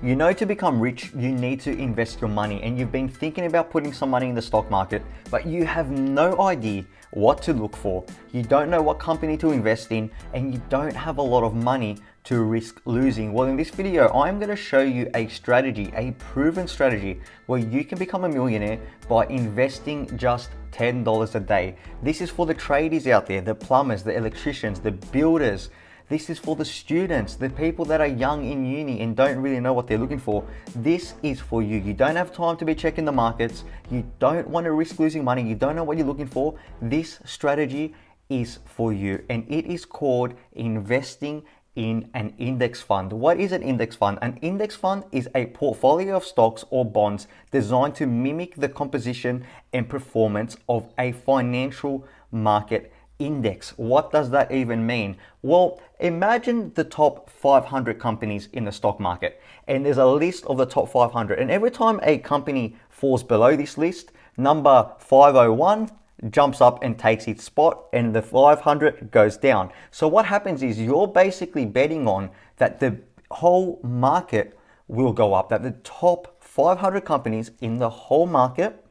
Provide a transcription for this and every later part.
You know, to become rich, you need to invest your money, and you've been thinking about putting some money in the stock market, but you have no idea what to look for. You don't know what company to invest in, and you don't have a lot of money to risk losing. Well, in this video, I'm going to show you a strategy, a proven strategy where you can become a millionaire by investing just $10 a day. This is for the tradies out there, the plumbers, the electricians, the builders. This is for the students, the people that are young in uni and don't really know what they're looking for. This is for you. You don't have time to be checking the markets. You don't want to risk losing money. You don't know what you're looking for. This strategy is for you, and it is called investing in an index fund. What is an index fund? An index fund is a portfolio of stocks or bonds designed to mimic the composition and performance of a financial market index. What does that even mean? Well, imagine the top 500 companies in the stock market, and there's a list of the top 500, and every time a company falls below this list, number 501 jumps up and takes its spot, and the 500 goes down. So what happens is you're basically betting on that the whole market will go up, that the top 500 companies in the whole market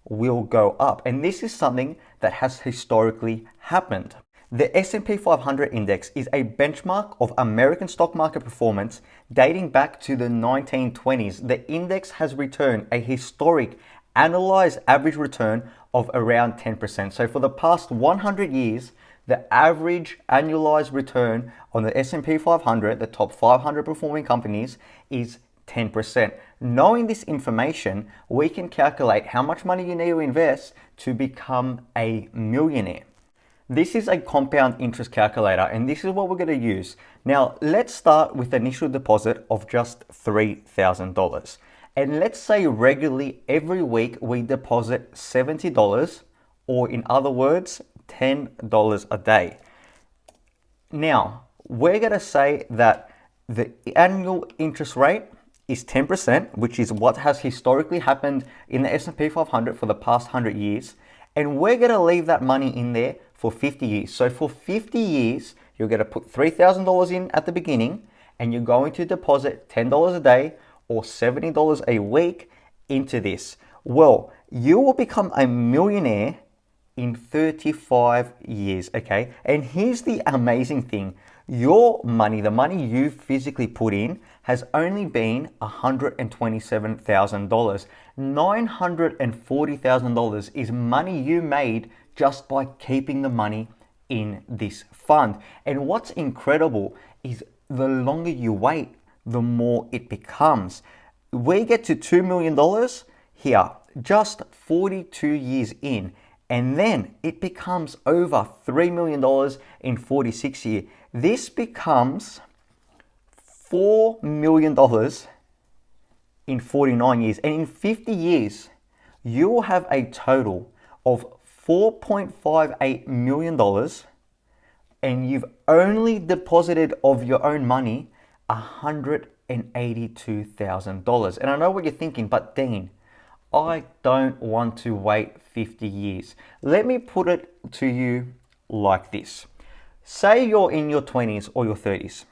will go up. And this is something that has historically happened. The S&P 500 index is a benchmark of American stock market performance dating back to the 1920s. The index has returned a historic annualized average return of around 10%. So for the past 100 years, the average annualized return on the S&P 500, the top 500 performing companies, is 10%. Knowing this information, we can calculate how much money you need to invest to become a millionaire. This is a compound interest calculator, and this is what we're going to use. Now, let's start with initial deposit of just $3,000. And let's say regularly every week we deposit $70, or in other words, $10 a day. Now, we're going to say that the annual interest rate is 10%, which is what has historically happened in the S&P 500 for the past 100 years. And we're going to leave that money in there for 50 years. So for 50 years, you're going to put $3,000 in at the beginning, and you're going to deposit $10 a day or $70 a week into this. Well, you will become a millionaire in 35 years, okay? And here's the amazing thing. Your money, the money you physically put in, has only been $127,000. $940,000 is money you made just by keeping the money in this fund. And what's incredible is the longer you wait, the more it becomes. We get to $2 million here, just 42 years in. And then it becomes over $3 million in 46 years. This becomes $4 million in 49 years. And in 50 years, you will have a total of $4.58 million, and you've only deposited of your own money $182,000. And I know what you're thinking, but Dean, I don't want to wait 50 years. Let me put it to you like this. Say you're in your 20s or your 30s,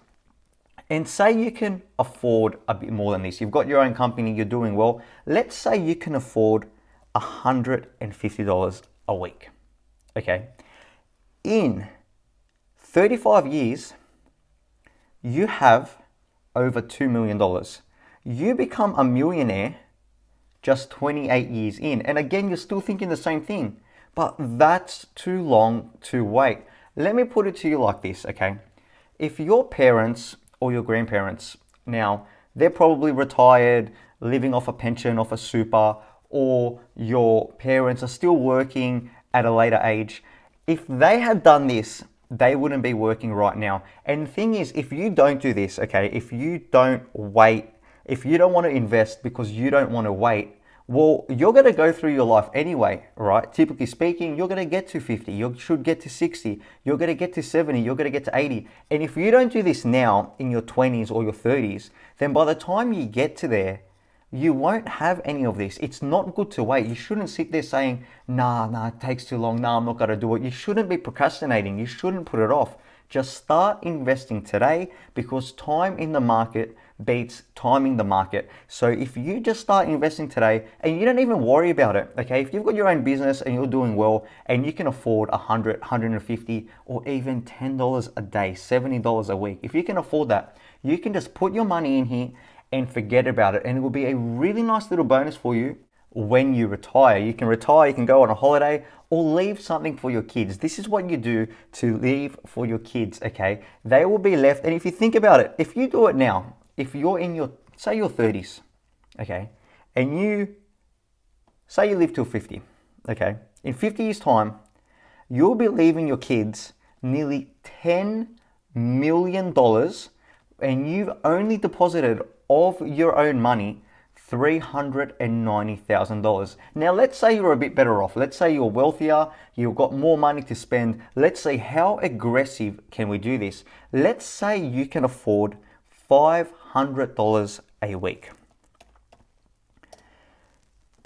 and say you can afford a bit more than this. You've got your own company, you're doing well. Let's say you can afford $150 a week, okay? In 35 years, you have over $2 million. You become a millionaire just 28 years in. And again, you're still thinking the same thing, but that's too long to wait. Let me put it to you like this, okay? If your parents or your grandparents, now, they're probably retired, living off a pension, off a super, or your parents are still working at a later age, if they had done this, they wouldn't be working right now. And the thing is, if you don't do this, okay, if you don't wait, if you don't want to invest because you don't want to wait, well, you're going to go through your life anyway, right? Typically speaking, you're going to get to 50, you should get to 60, you're going to get to 70, you're going to get to 80. And if you don't do this now in your 20s or your 30s, then by the time you get to there, you won't have any of this. It's not good to wait. You shouldn't sit there saying, nah, it takes too long. Nah, I'm not going to do it. You shouldn't be procrastinating. You shouldn't put it off. Just start investing today, because time in the market beats timing the market. So if you just start investing today and you don't even worry about it, okay? If you've got your own business and you're doing well and you can afford 100, 150, or even $10 a day, $70 a week, if you can afford that, you can just put your money in here and forget about it. And it will be a really nice little bonus for you when you retire. You can retire, you can go on a holiday, or leave something for your kids. This is what you do to leave for your kids, okay? They will be left, and if you think about it, if you do it now, if you're in your, say your 30s, okay, and you, say you live till 50, okay, in 50 years time, you'll be leaving your kids nearly $10 million, and you've only deposited of your own money $390,000. Now, let's say you're a bit better off. Let's say you're wealthier, you've got more money to spend. Let's say, how aggressive can we do this? Let's say you can afford $500 a week.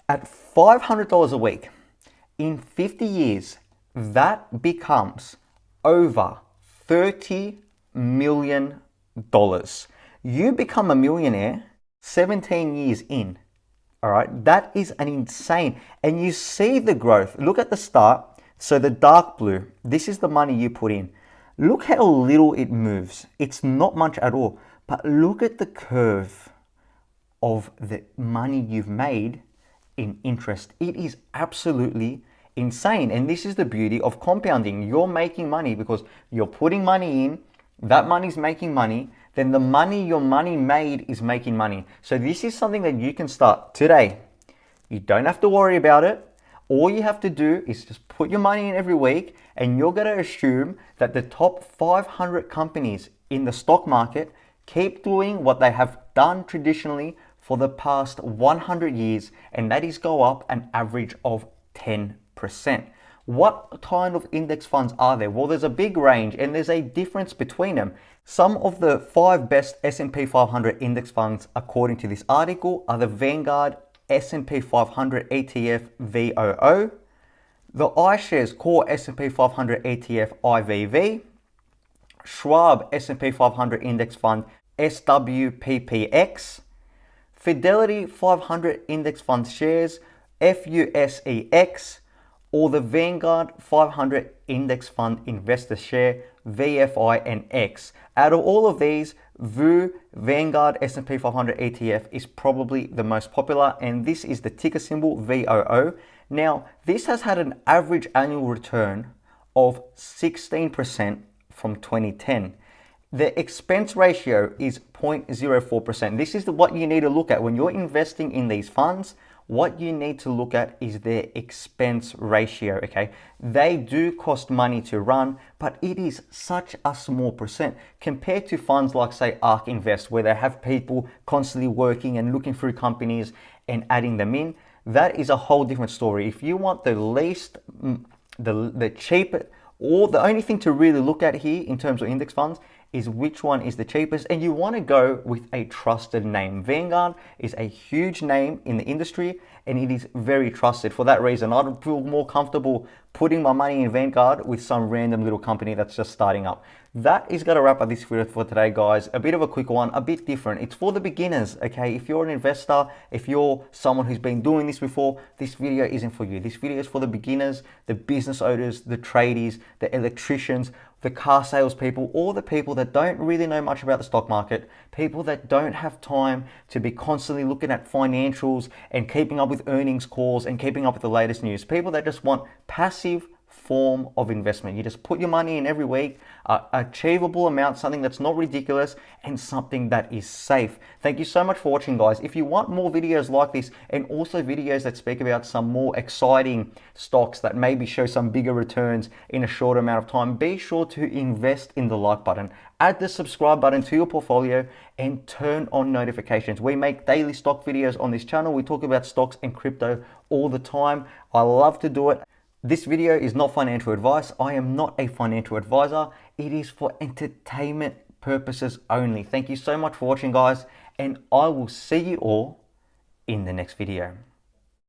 At $500 a week, in 50 years, that becomes over $30 million. You become a millionaire 17 years in. All right, that is an insane, and you see the growth. Look at the start. So the dark blue, this is the money you put in. Look how little it moves. It's not much at all, but look at the curve of the money you've made in interest. It is absolutely insane. And this is the beauty of compounding. You're making money because you're putting money in, that money's making money, then the money your money made is making money. So this is something that you can start today. You don't have to worry about it. All you have to do is just put your money in every week, and you're going to assume that the top 500 companies in the stock market keep doing what they have done traditionally for the past 100 years, and that is go up an average of 10%. What kind of index funds are there? Well, there's a big range, and there's a difference between them. Some of the 5 best S&P 500 index funds, according to this article, are the Vanguard S&P 500 ETF VOO, the iShares Core S&P 500 ETF IVV, Schwab S&P 500 Index Fund SWPPX, Fidelity 500 Index Fund Shares FUSEX, or the Vanguard 500 Index Fund Investor Share VFI and X. Out of all of these, Vanguard S&P 500 ETF is probably the most popular, and this is the ticker symbol VOO. Now, this has had an average annual return of 16% from 2010. The expense ratio is 0.04%. This is what you need to look at when you're investing in these funds. What you need to look at is their expense ratio, okay? They do cost money to run, but it is such a small percent compared to funds like, say, ARK Invest, where they have people constantly working and looking through companies and adding them in. That is a whole different story. If you want the least, the cheapest, or the only thing to really look at here in terms of index funds is which one is the cheapest, and you want to go with a trusted name. Vanguard is a huge name in the industry, and it is very trusted. For that reason, I'd feel more comfortable putting my money in Vanguard with some random little company that's just starting up. That is going to wrap up this video for today, guys. A bit of a quick one, a bit different. It's for the beginners, okay? If you're an investor, if you're someone who's been doing this before, this video isn't for you. This video is for the beginners, the business owners, the tradies, the electricians, the car salespeople, all the people that don't really know much about the stock market, people that don't have time to be constantly looking at financials and keeping up with earnings calls and keeping up with the latest news, people that just want passive form of investment. You just put your money in every week, achievable amount, something that's not ridiculous and something that is safe. Thank you so much for watching, guys. If you want more videos like this and also videos that speak about some more exciting stocks that maybe show some bigger returns in a short amount of time, be sure to invest in the like button, add the subscribe button to your portfolio, and turn on notifications. We make daily stock videos on this channel. We talk about stocks and crypto all the time. I love to do it. This video is not financial advice. I am not a financial advisor. It is for entertainment purposes only. Thank you so much for watching, guys, and I will see you all in the next video.